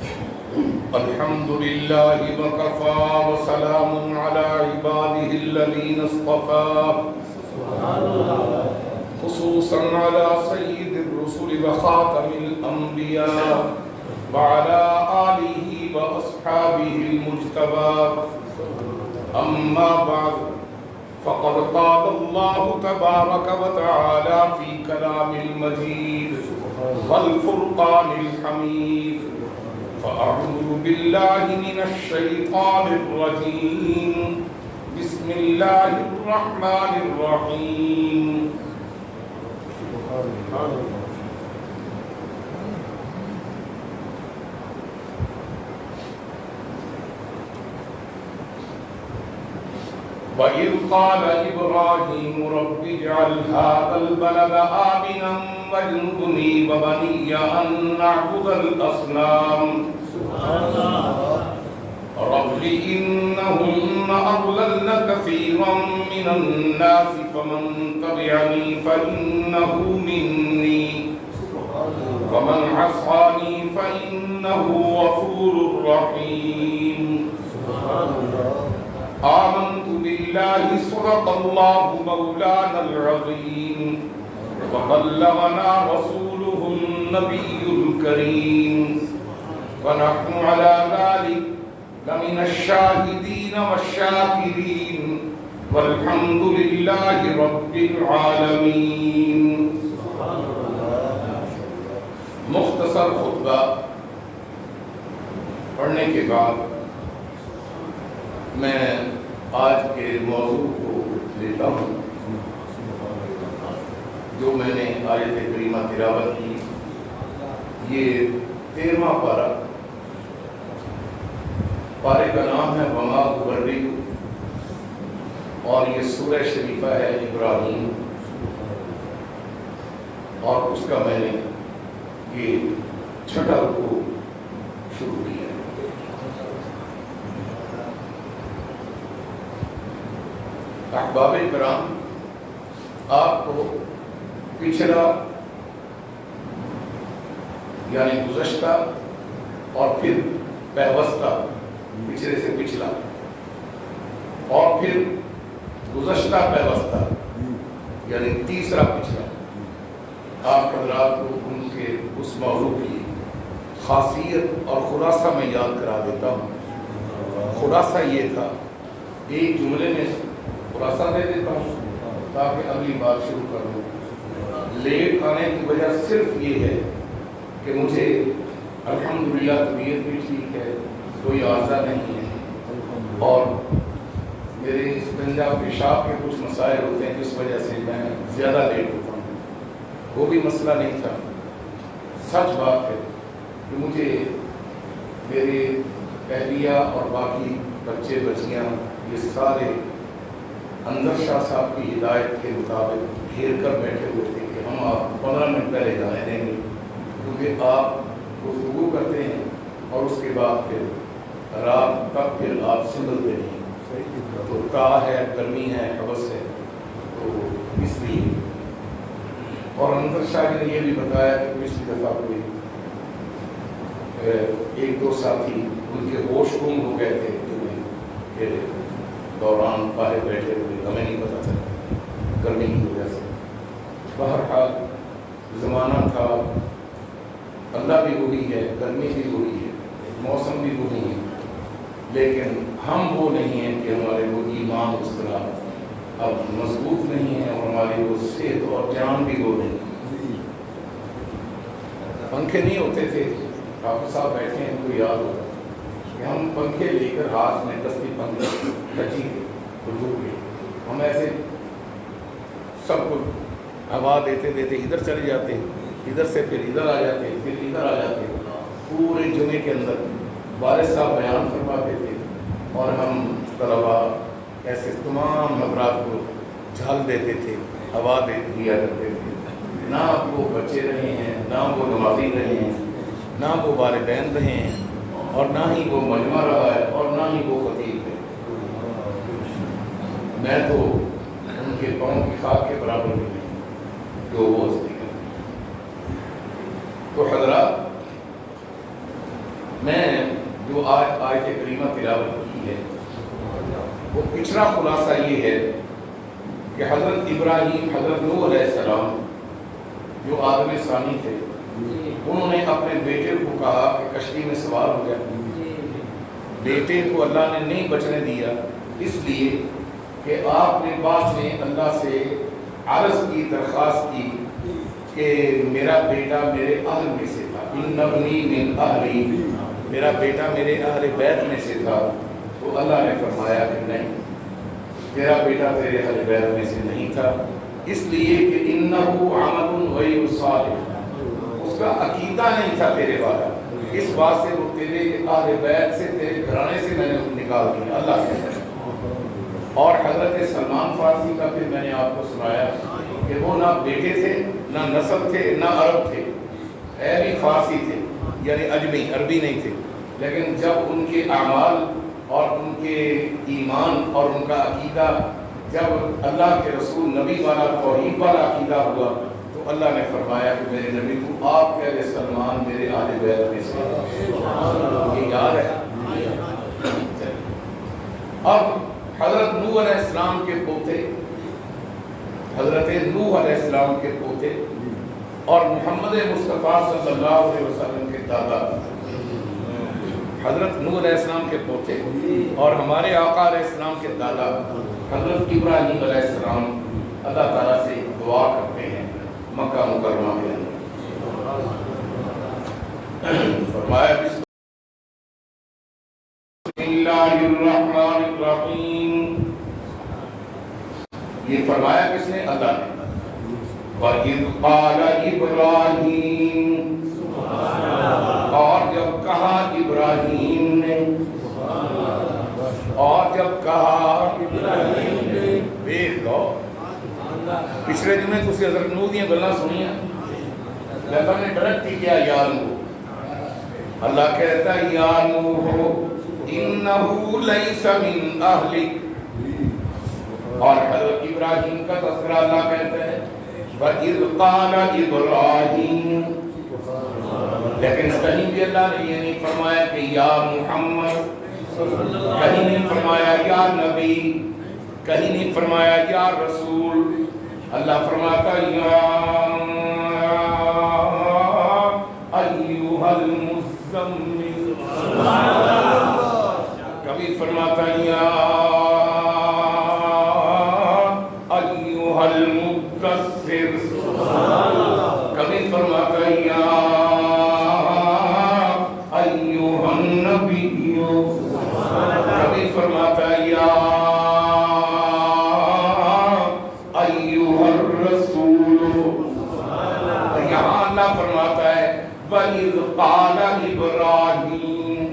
الحمد لله وكفى وسلام على عباده الذين اصطفى خصوصا على سيد الرسل وخاتم الأنبياء وعلى آله وأصحابه المجتبى. أما بعد فقد قال الله تبارك وتعالى في كلام المجيد والفرقان الحميد: فأعوذ بالله من الشيطان الرجيم بسم الله الرحمن الرحيم. وَإِذْ قَالَ إِبْرَاهِيمُ رَبِّ اجْعَلْ هَذَا الْبَلَدَ آمِنًا وَاجْنُبْنِي وَبَنِيَّ أَن نَّعْبُدَ الْأَصْنَامَ. رَبِّ إِنَّهُنَّ أَضْلَلْنَ كَثِيرًا مِّنَ النَّاسِ فَمَن تَبِعَنِي فَإِنَّهُ مِنِّي وَمَنْ عَصَانِي فَإِنَّهُ غَفُورٌ رَّحِيمٌ. آمنت بالله صدق الله مولانا العظيم وبلغنا رسوله النبي الكريم ونحن على ذلك لمن الشاهدين والشاكرين والحمد لله رب العالمين. مختصر خطبہ پڑھنے کے بعد میں آج کے موضوع کو لیتا ہوں جو میں نے آیت کریمہ تلاوت کی. یہ 13واں پارے کا نام ہے وما ابرئ اور یہ سورہ شریفہ ہے ابراہیم اور اس کا میں نے یہ 6واں رکوع شروع کیا. احباب کرام، آپ کو پچھلا یعنی گزشتہ اور پھر پیوستہ، پچھلے سے پچھلا اور پھر گزشتہ پیوستہ یعنی تیسرا پچھلا، آپ حضرات کو ان کے اس موضوع کی خاصیت اور خلاصہ میں یاد کرا دیتا ہوں. خلاصہ یہ تھا، ایک جملے میں خلاصہ دے دیتا ہوں تاکہ اگلی بات شروع کر دوں. لیٹ آنے کی وجہ صرف یہ ہے کہ مجھے الحمدللہ طبیعت بھی ٹھیک ہے، کوئی عارضہ نہیں ہے اور میرے استنجا پیشاب کے کچھ مسائل ہوتے ہیں جس وجہ سے میں زیادہ لیٹ ہوتا ہوں. وہ بھی مسئلہ نہیں تھا. سچ بات ہے کہ مجھے میرے اہلیہ اور باقی بچے بچیاں یہ سارے انظر شاہ صاحب کی ہدایت کے مطابق گھیر کر بیٹھے ہوئے تھے کہ ہم آپ 15 منٹ پہلے جانے دیں گے کیونکہ آپ گفتگو کرتے ہیں اور اس کے بعد پھر رات تک پھر آپ سنگلتے نہیں. تو کا ہے، گرمی ہے، حوث ہے، تو اس لیے. اور انظر شاہ نے یہ بھی بتایا کہ پچھلی دفعہ کوئی 1-2 ساتھی ان کے ہوش گم ہو گئے تھے کہ دوران باہر بیٹھے ہوئے، ہمیں نہیں پتا تھا گرمی کی وجہ سے. بہرحال زمانہ تھا، اللہ بھی وہی ہے، گرمی بھی وہی ہے، موسم بھی وہی ہے، لیکن ہم وہ نہیں ہیں کہ ہمارے وہ ایمان اس طرح اب مضبوط نہیں ہے اور ہماری وہ صحت اور جان بھی وہ نہیں. پنکھے نہیں ہوتے تھے، حافظ صاحب بیٹھے ہیں تو یاد ہوگا کہ ہم پنکھے لے کر ہاتھ میں 10 پنکھے کچی ہم ایسے سب کو ہوا دیتے دیتے ادھر چلے جاتے، ادھر سے پھر ادھر آ جاتے، پھر ادھر آ جاتے. پورے جمعے کے اندر وارث صاحب بیان فرماتے تھے اور ہم طلبا ایسے تمام افراد کو جھال دیتے تھے، ہوا دیا کرتے تھے. نہ وہ بچے رہے ہیں، نہ وہ نمازی رہے ہیں، نہ وہ والدین رہے ہیں اور نہ ہی وہ مجمع رہا ہے اور نہ ہی وہ خطیب ہے. میں تو ان کے پاؤں کی خاک کے برابر بھی نہیں جو وہ ہستی ہے. تو حضرات میں جو آج آیت کریمہ تلاوت کی ہے وہ پچھلا خلاصہ یہ ہے کہ حضرت ابراہیم، حضرت نوح علیہ السلام جو آدم ثانی تھے، انہوں نے اپنے بیٹے کو کہا کہ کشتی میں سوار ہو جائے۔ بیٹے کو اللہ نے نہیں بچنے دیا، اس لیے کہ آپ نے بعد میں اللہ سے عرض کی، درخواست کی کہ میرا بیٹا میرے اہل میں سے تھا، ان ابنی من اہلی، میرا بیٹا میرے اہل بیت میں سے تھا۔ تو اللہ نے فرمایا کہ نہیں، تیرا بیٹا تیرے اہل بیت میں سے نہیں تھا، اس لیے کہ انہو عمل غیر صالح، اس کا عقیدہ نہیں تھا تیرے والا، اس بات سے وہ تیرے اہل بیت سے، تیرے گھرانے سے میں نے نکال دیا، اللہ سے۔ اور حضرت سلمان فارسی کا پھر میں نے آپ کو سنایا کہ وہ نہ بیٹے تھے، نہ نسب تھے، نہ عرب تھے، بھی فارسی تھے، یعنی اجمی، عربی نہیں تھے، لیکن جب ان کے اعمال اور ان کے ایمان اور ان کا عقیدہ، جب اللہ کے رسول نبی والا، توحید والا عقیدہ ہوا، تو اللہ نے فرمایا کہ میرے نبی کو آپ کے علیہ سلمان میرے آل بیت میں سے، یہ یاد ہے۔ اب حضرت نوح علیہ السلام کے پوتے، حضرت نوح علیہ السلام کے پوتے اور محمد مصطفیٰ صلی اللہ علیہ وسلم کے دادا، حضرت نوح علیہ السلام کے پوتے اور ہمارے آقا علیہ السلام کے دادا حضرت ابراہیم علیہ السلام اللہ تعالیٰ سے دعا کرتے ہیں مکہ مکرمہ کے اندر۔ فرمایا بسم اللہ الرحمن الرحیم، یہ فرمایا کس نے؟ اللہ نے۔ وَإِذْ قَالَ إِبْرَاهِيمُ، اور جب کہا ابراہیم نے، اور جب کہا ابراہیم نے، دیکھ لو پچھلے جمعے تسی حضرت نوح دیا گلاں سنیاں، اللہ نے ڈائریکٹ کیا یا نوح، اللہ کہتا ہے یا نوح انہو لیس من اہلک، اور حضرت ابراہیم کا تذکرہ اللہ کہتا ہے وَإِذْ قَالَ إِبْرَاهِيمُ، لیکن کہیں بھی اللہ نے یہ نہیں فرمایا کہ یا محمد، کہیں نہیں فرمایا یا نبی، کہیں نہیں فرمایا یا رسول، اللہ فرماتا یا ایوہ المزمل، کبھی فرماتا یا ایوہ المدثر، کبھی فرماتا یا ایوہ النبی، کبھی فرماتا یا ایوہ الرسول، یہاں اللہ فرماتا ہے وَإِذْ قَالَ إِبْرَاهِيمُ،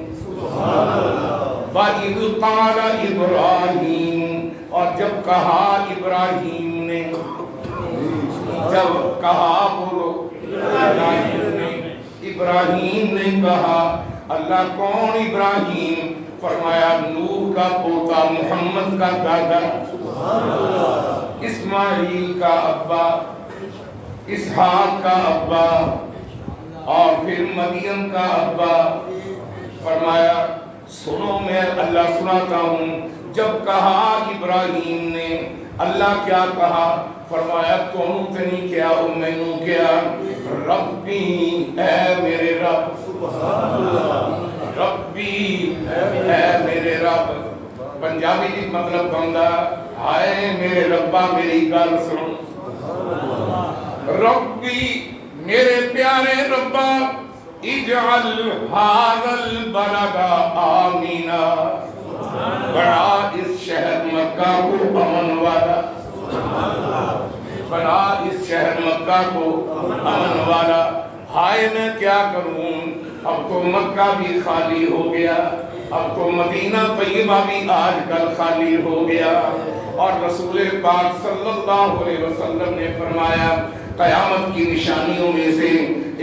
وَإِذْ قَالَ إِبْرَاهِيمُ، اور جب کہا ابراہیم نے، جب کہا بولو ابراہیم نے کہا، اللہ کون ابراہیم؟ فرمایا نوح کا پوتا، محمد کا دادا، اسماعیل کا ابا، اسحاق کا ابا، اور پھر مریم کا ابا۔ فرمایا سنو میں اللہ سناتا ہوں، جب کہا ابراہیم نے، اللہ کیا کہا؟ فرمایا تو تے نہیں کیا او مینوں کیا، ربی اے میرے رب، ربی اے میرے رب، پنجابی دی مطلب بندہ ہائے میرے ربا میری گل سن، ربی میرے پیارے ربا اجعل هذا البلد آمینہ، بڑا اس شہر مکہ کو امن والا، بڑا اس شہر مکہ کو امن والا۔ ہائے میں کیا کروں، اب تو مکہ بھی خالی ہو گیا، اب تو مدینہ طیبہ بھی آج کل خالی ہو گیا، اور رسول پاک صلی اللہ علیہ وسلم نے فرمایا قیامت کی نشانیوں میں سے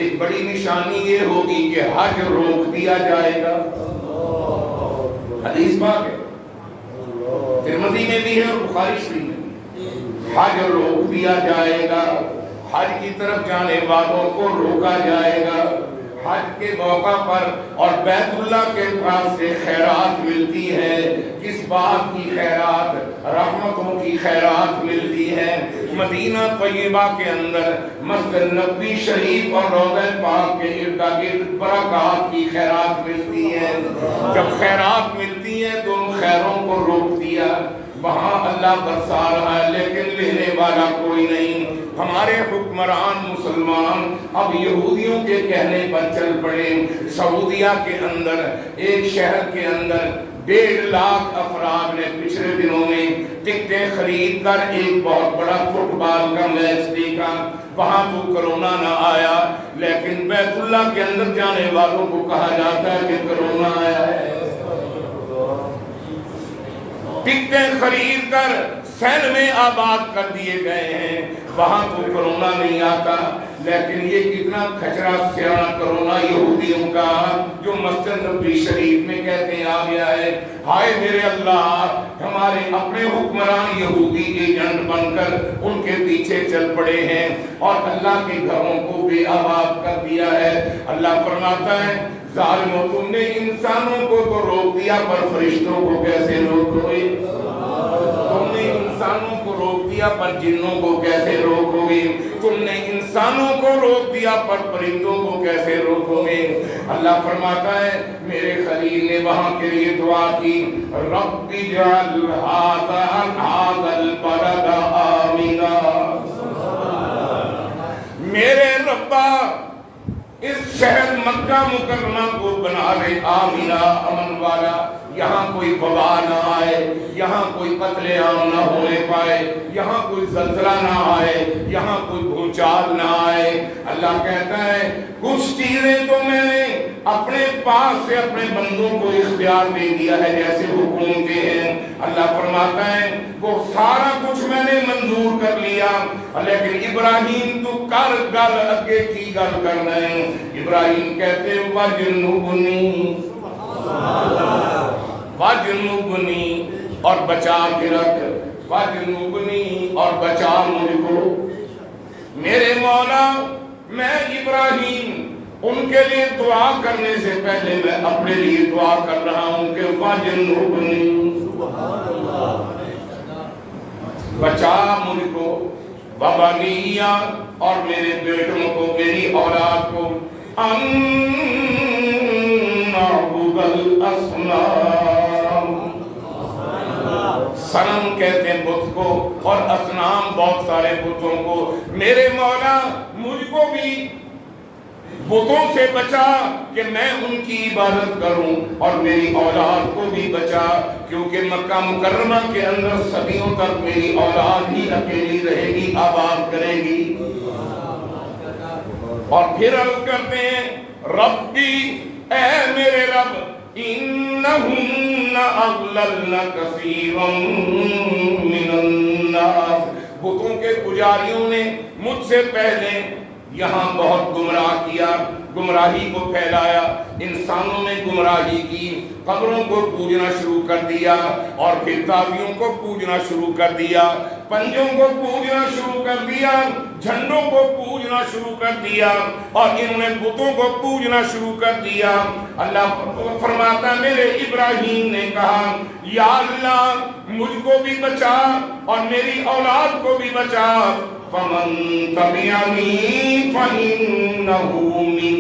ایک بڑی نشانی یہ ہوگی کہ حج روک دیا جائے گا۔ حدیث پاک ہے، ترمذی میں بھی ہے اور بخاری شریف میں بھی، حج روک دیا جائے گا، حج کی طرف جانے والوں کو روکا جائے گا، حج کے موقع پر اور بیت اللہ کے پاس سے خیرات ملتی ہے. کس بات کی خیرات؟ رحمتوں کی خیرات ملتی ہے. مدینہ طیبہ کے اندر مسجد نبوی شریف اور روضہ پاک کے ارد گرد برکات کی خیرات ملتی ہے. جب خیرات ملتی ہے تو ان خیروں کو روک دیا. وہاں اللہ برسا رہا ہے لیکن لینے والا کوئی نہیں. ہمارے حکمران مسلمان اب یہودیوں کے کہنے پر چل پڑے. سعودیہ کے اندر ایک شہر کے اندر 1.5 لاکھ افراد نے پچھلے دنوں میں ٹکٹیں خرید کر ایک بہت بڑا فٹ بال کا میچ دیکھا. وہاں تو کرونا نہ آیا لیکن بیت اللہ کے اندر جانے والوں کو کہا جاتا ہے کہ کرونا آیا ہے. ٹکٹیں خرید کر سین میں آباد کر دیے گئے ہیں. وہاں تو کرونا نہیں آتا لیکن یہ کتنا کھچرا سیاح کرونا یہودیوں کا جو مسجد نبوی شریف میں کہتے ہیں آ گیا ہے. ہائے میرے اللہ، ہمارے اپنے حکمران یہودی ایجنٹ بن کر ان کے پیچھے چل پڑے ہیں اور اللہ کے گھروں کو بے آباد کر دیا ہے. اللہ فرماتا ہے ظالموں، تم نے انسانوں کو تو روک دیا پر فرشتوں کو کیسے روکو گے؟ تم نے انسانوں کو روک دیا پر جنوں کو کیسے روکو گے؟ تم نے انسانوں کو روک دیا پر پرندوں کو کیسے روکو گے؟ اللہ فرماتا ہے میرے خلیل نے وہاں کے لیے دعا کی، رب اجعل هذا البلد آمنا. میرے ربا اس شہر مکہ مکرمہ کو بنا دے آمینہ، امن والا. یہاں کوئی وبا نہ آئے، یہاں کوئی قتل عام نہ ہونے پائے، یہاں کوئی زلزلہ نہ آئے، یہاں کوئی بھوچال نہ آئے. اللہ کہتا ہے کچھ چیزیں تو میں نے اپنے پاس سے اپنے بندوں کو اختیار دے دیا ہے جیسے حکومتیں ہیں. اللہ فرماتا ہے وہ سارا کچھ میں نے منظور کر لیا لیکن ابراہیم تو کر گل اگے کی گل کرنا ہے. ابراہیم کہتے وجنبنی وجنبنی اور بچا کے رکھ، وجنبنی اور بچا مجھ کو. میرے مولا میں ابراہیم ان کے لیے دعا کرنے سے پہلے میں اپنے لیے دعا کر رہا ہوں کہ وجنبنی، بچا مجھ کو، وبنیہ اور میرے بیٹوں کو، میری اولاد کو، ان نعبد الاصنام. صنم کہتے ہیں بت کو اور اصنام بہت سارے بتوں کو. میرے مولا مجھ کو بھی بتوں سے بچا کہ میں ان کی عبادت کروں اور میری اولاد کو بھی بچا کیونکہ مکہ مکرمہ کے اندر صدیوں تک میری اولاد ہی اکیلی رہے گی، آباد کرے گی. اور پھر عرض کرتے ہیں ربی، اے میرے رب، انہن اضللن کثیرا من الناس. بتوں کے پجاریوں نے مجھ سے پہلے یہاں بہت گمراہ کیا، گمراہی کو پھیلایا. انسانوں نے گمراہی کی، قبروں کو پوجنا شروع کر دیا اور پھر تابیوں کو پوجنا شروع کر دیا، پنجوں کو پوجنا شروع کر دیا، جھنڈوں کو پوجنا شروع کر دیا اور انہوں نے بتوں کو پوجنا شروع کر دیا. اللہ فرماتا میرے ابراہیم نے کہا یا اللہ مجھ کو بھی بچا اور میری اولاد کو بھی بچا. فمن تبعنی فإنہ منی.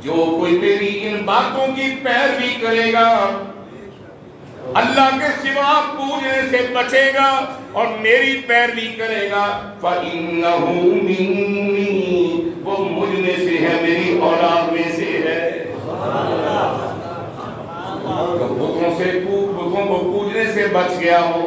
جو کوئی میری ان باتوں کی پیروی کرے گا، اللہ کے سوا پوجنے سے بچے گا اور میری پیروی کرے گا، فإنہ منی، وہ مجھ میں سے ہے، میری اولاد میں سے ہے. بتوں کو پوجنے سے بچ گیا ہو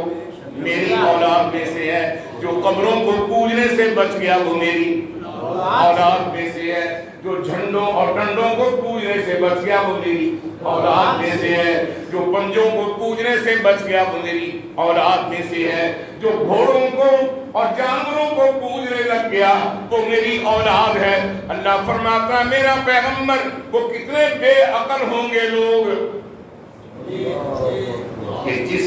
میری اولاد میں سے ہے، جو قبروں کو پوجنے سے بچ گیا وہ میری اولاد میں سے ہے، جو جھنڈوں اور ڈنڈوں کو پوجنے سے بچ گیا وہ میری اولاد میں سے ہے، جو پنجوں کو پوجنے سے بچ گیا وہ میری اولاد میں سے ہے، جو گھوڑوں کو اور جانوروں کو پوجنے لگ گیا وہ میری اولاد ہے. اللہ فرماتا ہے میرا پیغمبر وہ کتنے بے عقل ہوں گے لوگ کہ جس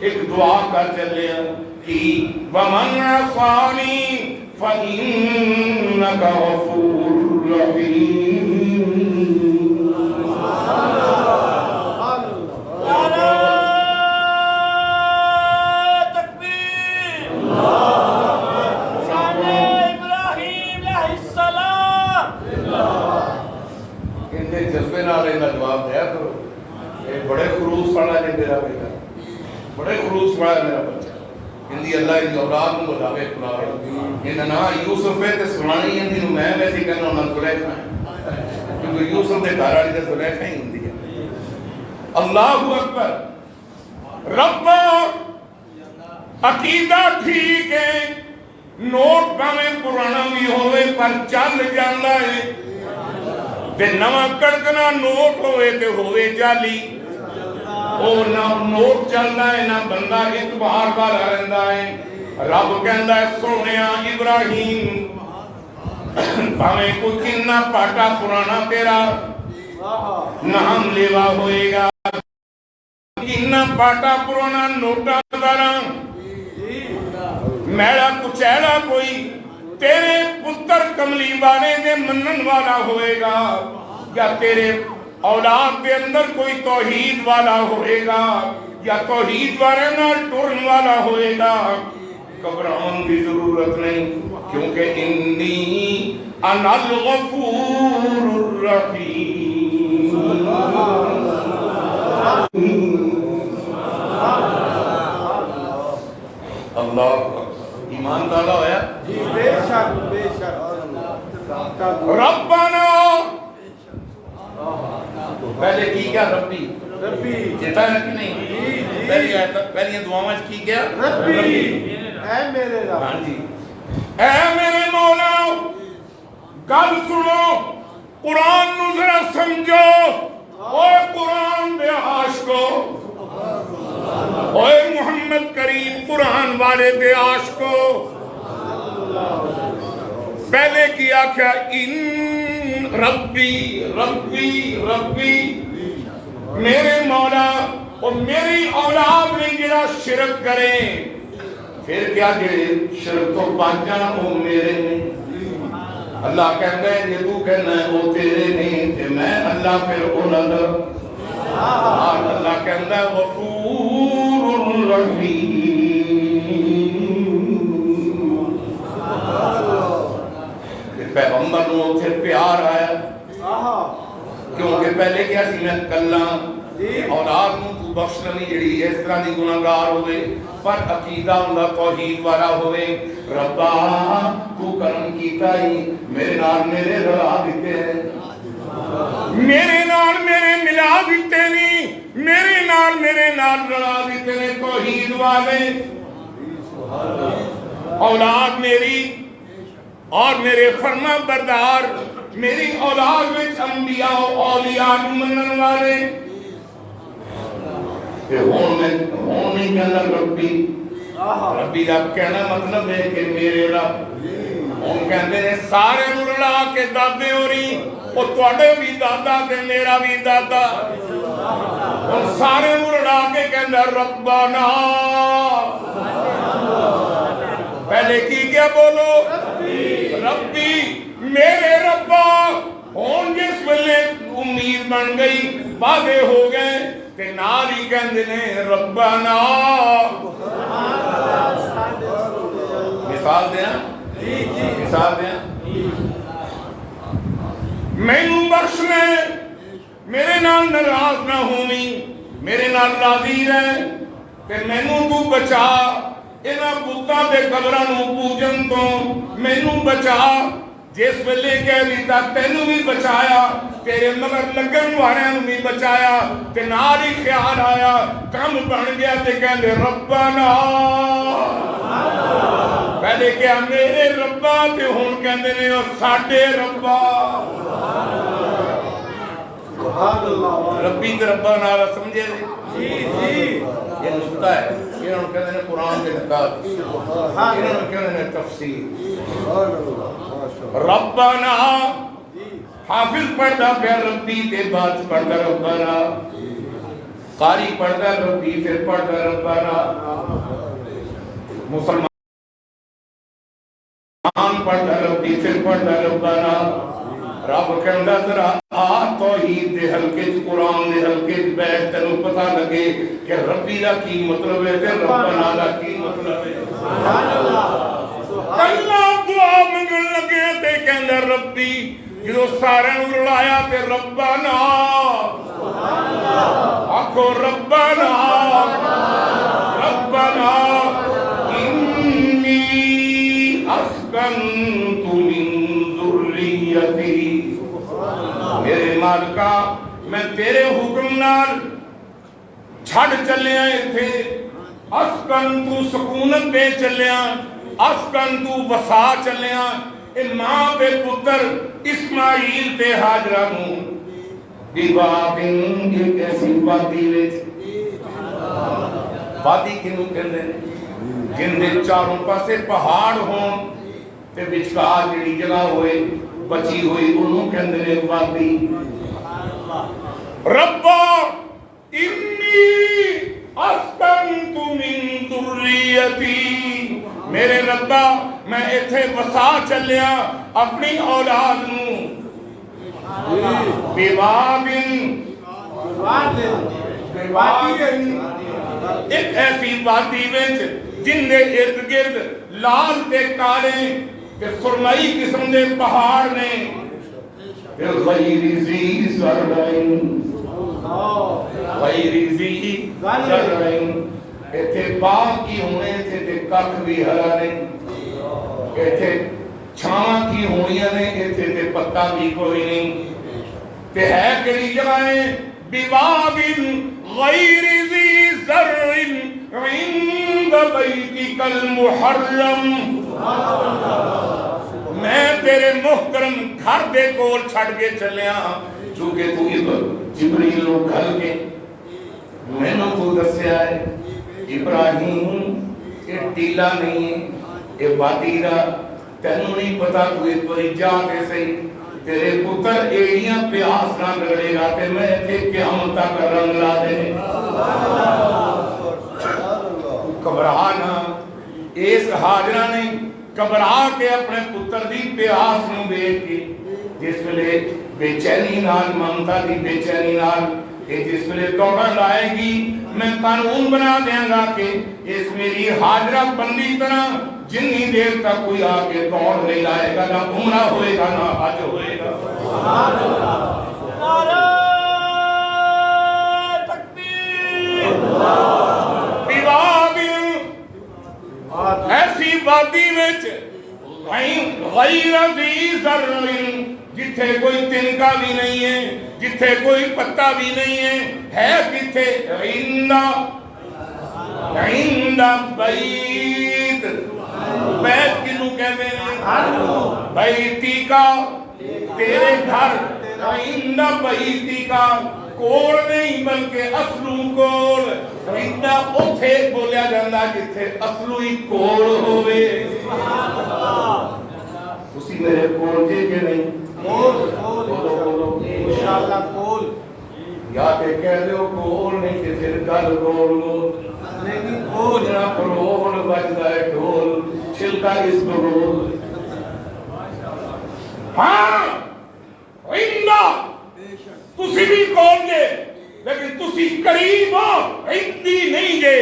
ایک دعا کر چلے کہ ومن عصانی فإنک غفور رحیم. نعرہ تکبیر. شان ابراہیم علیہ السلام. انہیں جذبے نال انہاں جواب دیا کرو. یہ بڑے خلوص والا ہے میرا بیٹا, بڑے خلوص والا ہے میرا بچہ. اندی اللہ اندی اولاد کو بلاوے کلاوے. انہاں نا یوسف ہے تے سنانی اندی نو میں ویسے کہنا انہاں زلیخا ہے, کیونکہ یوسف دے گھر والی تے زلیخا ہی ہوندی ہے. اللہ اکبر. رب عقیدہ ٹھیک ہے, نوٹ پاویں پرانا بھی ہوئے پر چل جاندا ہے, تے نواں کڑکنا نوٹ ہوئے تے ہوئے جالی. او نہ نوٹ چلدا ہے نہ بندہ اعتبار والا رہندا ہے. رب کہندا ہے سونیا ابراہیم بھاویں کوئی کنا پاٹا پرانا تیرا نام لیوا ہوئے گا, کنا پاٹا پرانا نوٹا دارا میڑا کچیلا کوئی تیرے پتر کملی والے دے منن والا ہوئے گا, یا تیرے اولاد کے اندر کوئی توحید والا ہوئے گا, یا توحید والے نال ٹرن والا ہوئے گا. گھبراؤن کی ضرورت نہیں, کیونکہ انی انا الغفور الرحیم. اللہ ایمان تعالیٰ ہویا. بے شک بے شک. ربنا پہلے کی کیا ربی ربی جیتا ہے کہ نہیں, پہلی دعاواں کی کیا ربی اے میرے رب. ہاں جی, اے میرے مولا گل سنو, قرآن نو ذرا سمجھو. اوے قرآن دے عاشقو, اوے محمد کریم قرآن والے دے عاشقو, پہلے کیا کیا ان ربی ربی ربی میرے مولا اور میری اولاد میں جڑا شرک کریں, پھر کیا کہ شرک تو بچ جانا وہ میرے نہیں. اللہ کہتا ہے یہ تو کہنا ہے وہ تیرے نہیں تے میں اللہ پھر اولا در. اللہ کہتا ہے غفور رحیم. پیغمبر نو اتھے پیار آیا, کیونکہ پہلے کیا سی میں کلا اولاد نو تو بخش نہیں جڑی اس طرح دی گناہگار ہوئے, پر عقیدہ اندہ توحید والا ہوئے. ربا تو کرم کیتا ہی میرے نال میرے رلا دیتے ہیں, میرے نال میرے ملا دیتے نہیں, میرے نال رلا دیتے ہیں توحید والے. اولاد میری اور میرے فرما بردار, میری اولاد میں انبیاء و اولیاء منن والے. ہون نہیں کہنا ربی, ربی رب کہنا مطلب ہے کہ میرے رب. ہون کہتے ہیں سارے مرلا کے دادے ہو رہی, وہ توڑے بھی دادا تے میرا بھی دادا. ہون سارے مرلا کے کہنا ربنا. پہلے کی کیا بولو ربی میرے ربا. ہون جس ویلے امید بن گئی وعدے ہو گئے کہ نال ہی کہندے نے ربنا. مثال دیاں مثال دیاں, مینوں بخش لے, میرے نال ناراض نہ ہوویں, میرے نال راضی رہ, تے مینوں تو بچا انہاں بتاں دے قبراں نوں پوجن تو مینوں بچا. جس ویلے کہہ دیتا تینوں بھی بچایا, تیرے مگر لگن والوں بھی بچایا, تے نال ہی خیال آیا کم بن گیا تے کہندے ربنا. پہلے کیا میرے ربا تے ہن کہندے نے او ساڈے ربا. سبحان اللہ. ربی تے ربا نال سمجھے جی جی یہ نقطہ ہے. یہ ہن کہندے نے قرآن دے نقاط, یہ ہن کہندے نے تفسیر. ربنا حافظ پڑھتا پیا ربی تے بعد پڑھتا ربنا. قاری پڑھتا ہے ربی پھر پڑھتا ہے ربنا، مسلمان پڑھتا ہے ربی پھر پڑھتا ہے ربنا۔ رب کہندا ذرا آ توحید دے حلقے چ قرآن دے حلقے چ بیٹھ تینوں پتہ لگے کہ ربی دا کی مطلب ہے تے ربنا دا کی مطلب ہے۔ سبحان اللہ، کلا دعا منگن لگے تے کہندا ربی، جدو سارے نوں رلایا تے ربنا، آکھو ربنا ربنا انی اسکنت من ذریتی، میرے مالکا میں تیرے حکم نال چھڑ چلیا ایتھے، اسکنت سکونت دے چلیا، اسکنت وسا چلیا، اے ماں تے پتر اسماعیل تے ہاجرہ نوں دیوابن ایک ایسی وادی وچ، وادی کنوں کہندے نے جن دے چاروں پاسے پہاڑ ہون تے وچکار جڑی جگہ ہوئے بچی ہوئی انہوں کہندے نے وادی۔ ربا انی اسکنت من ذریتی، میرے ربا میں ایتھے وسا چلیا اپنی اولاد نوں، بیوابن ایک ایسی وادی وچ جن دے ارد گرد لال تے کالے تے سرمئی قسم دے پہاڑ نے، غیر ذی زرعین، غیر ذی زرعین، ایتھے باغ کی ہونے تھے تے ککھ بھی ہرا نہیں، ایتھے چھاواں کی ہونیاں نے ایتھے تے پتا بھی کوئی نہیں، تے ہے کیڑی جگہیں بوابن غیر ذی زرع عند بیتک المحرم، میں تیرے محترم گھر دے کول چھڑ کے چلیا، چونکہ تو جبریل نو گھل کے مینوں تو دسیا ہے ابراہیم یہ ٹیلا نہیں ہے، یہ وادی دا تینوں نہیں پتا، تو ایک باری جا کے صحیح تیرے پتر ایڑیاں پیاس نہ لڑے گا تے میں تے قیامت تک رنگ لا دے۔ گھبرانا، اس ہاجرہ نے گھبرا کے اپنے پتر دی پیاس نو دیکھ کے جس ویلے بے چینی نال ممتا دی بے چینی نال جس ویلے دوڑن لائے گی، میں قانون بنا دیاں گا کہ اس میری ہاجرہ بندی طرح جنی دیر تک کوئی آکے دوڑ نہیں لائے گا، نہ عمرہ ہوئے گا نہ حج ہوئے گا۔ نعرہ تکبیر، بیوابن ایسی وادی وچ غیر ذی زرع، جتھے کوئی تنکا بھی نہیں ہے، جتھے کوئی پتا بھی نہیں ہے کتھے عند بیت، بیت کنوں کہتے ہیں بیتی کا، تیرے گھر، عند بیتی کا، کول نہیں بلکہ اصلو کول، عند اتھے بولیا جاندہ جتھے اصلو ہی کول ہوئے۔ اسی میرے کول جے کے نہیں کول انشاءاللہ کول، یا کہ کہہ دے ہو کول نہیں کہ پھر گل گول گول نہیں کول جنا پرول بجدہ ہے ڈھول چھلکا اس برول۔ ہاں عندہ تسی بھی کول جے لیکن تسی قریب ہو، عندی نہیں جے،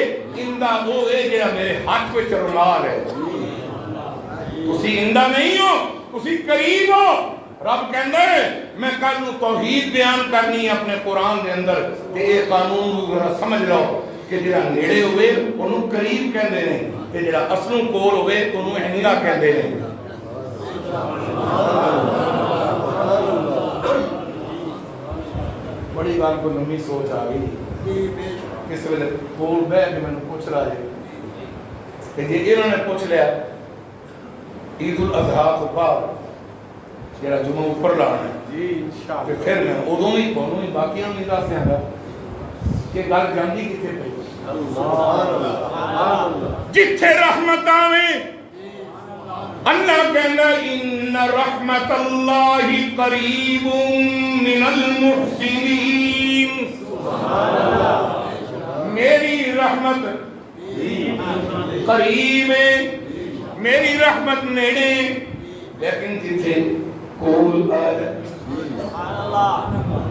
عندہ وہ ہے جے میرے ہاتھ پہ چرمار ہے، تسی عندہ نہیں ہو، تسی قریب ہو۔ رب کہندہ ہے میں کل نو توحید بیان کرنی اپنے قرآن دے اندر تے اے قانون ذرا سمجھ لو کہ جڑا نیڑے ہوئے انہوں قریب کہندے ہیں تے جڑا اصلوں کول ہوئے انہوں عندہ کہندے ہیں۔ بڑی بات کو نمی سوچ آگئی کس ویلے کول بے کہ میں نے پوچھ رہا ہے کہ جی انہوں نے پوچھ لیا عید الاضحیٰ کو بعد جڑا جمعہ اوپر لانا ہے جی انشاءاللہ، پھر میں ادوں ہی کونوں ہی باقیاں نہیں دس دیاں گا کہ گل جاندی کتنے پئی جتھے رحمت آویں اللہ کہنا ان رحمت اللہ قریب من المحسنین، میری رحمت قریب ہے، میری رحمت نیڑے، لیکن جتھے کول آ جائے،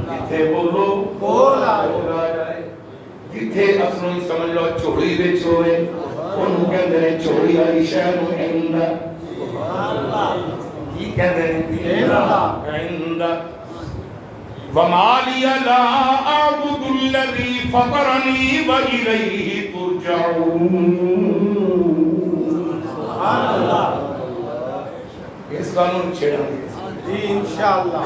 جتھے بولو کول آ جائے، جتھے اصلوں ہی سمجھ لو چوڑی وچ ہوئے، انہوں کہندے نے چوڑی والی شے نوں عندہ، کی کہندے نے عندہ، وما لی لا اعبد الذی فطرنی والیہ ترجعون۔ اس قانون چھیڑا گے انشاءاللہ۔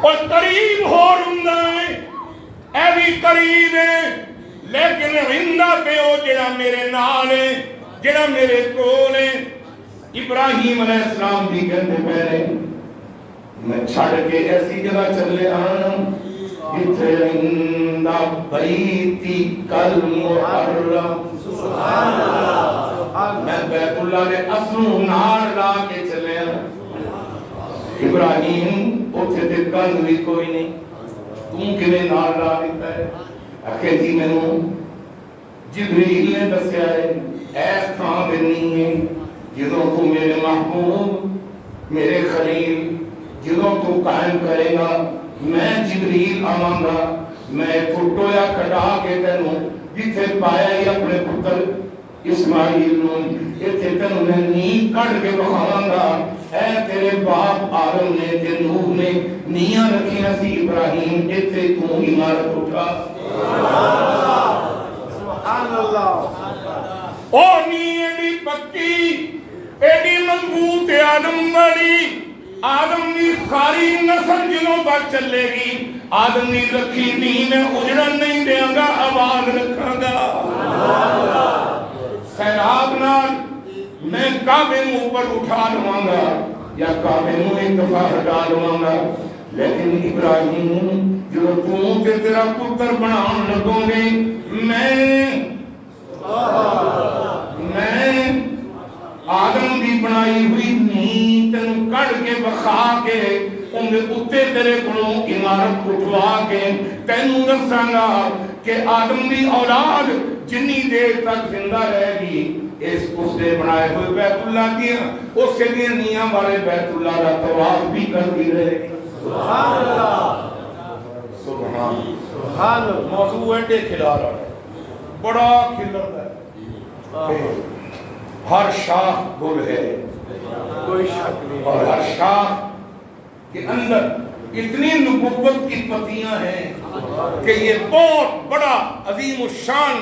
اور قریب ہو رندہ ہے، اے بھی قریب ہے، لیکن رندہ پہ ہو جڑا میرے نال ہے، جڑا میرے کول ہے۔ ابراہیم علیہ السلام بھی کہتے پہلے میں چھڑ کے ایسی جگہ چلے آنا جتھے رندہ بیتی کل محرم، میں بیت اللہ نے اصلوں نار لا کے چلے آنا۔ ابراہیم اتھے تے کل بھی کوئی نہیں، تم کنے نار لا دیتا ہے؟ آخر جی میں نے جبریل نے دسیا ہے ایس تھاں دے نہیں ہے جدوں تو میرے محبوب میرے خلیل جدوں تو قائم کرے گا، میں جبریل آواں گا، میں ٹوٹویا کٹا کے تینوں جتھے پایا ہی اپنے پتر اسماعیل نوں ایتھے تینوں میں نیند کٹ کے بخاواں گا۔ اے تیرے باپ آدم نے تے نوح نے نیاں رکھیاں سی ابراہیم، ایتھے تو عمارت اٹھا۔ سبحان اللہ۔ او نی ایڈی پکی ایڈی مضبوط آدم والی، آدم دی ساری نسل جنوں تک چلے گی، آدم نے رکھی نہیں میں اجڑن نہیں دیا گا، آباد رکھاں گا۔ سیلاب نال میں کعبے میں اوپر اٹھا لواں گا یا کعبے میں اتفاق ہٹا لواں گا، لیکن ابراہیم جو تم تے تیرا پتر بنان لگوں گے، میں آدم دی بنائی ہوئی نیند تینوں کڑ کے بخا کے انہیں اتے تیرے کلوں عمارت اٹھوا کے تینوں دساں گا کہ آدم دی اولاد جنی دیر تک زندہ رہے گی اس نے بنائے ہوئے بیت اللہ دیا اس سے دیا نیاں والے بیت اللہ کا طواف بھی کرتی رہے گی۔ سبحان اللہ۔ سبحان سبحان اللہ۔ موضوع ایڈے کھلا رہا ہے، بڑا کھلا رہا ہے، ہر شاخ گل ہے کوئی شک نہیں، اور ہر شاخ کے اندر اتنی نبوت کی پتیاں ہیں کہ یہ بہت بڑا عظیم الشان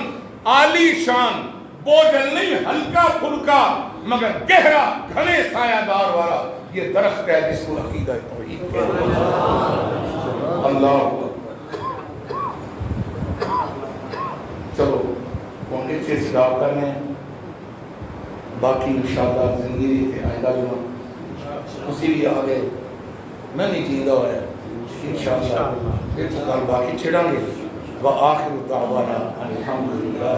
عالی شان بوجھل نہیں، ہلکا پھلکا مگر گہرا گھنے سایہ دار والا یہ درخت ہے جس کو عقیدہ توحید کہتے ہیں۔ اللہ چلو کونڈے سے سلاو کرنے ہیں، باقی انشاءاللہ زندگی کے آئندہ جمعہ اسی بھی آگے میں نہیں جیندہ ہوا ہے انشاءاللہ پھر تو کل باقی چھڑا گے وآخر دعوانا الحمدللہ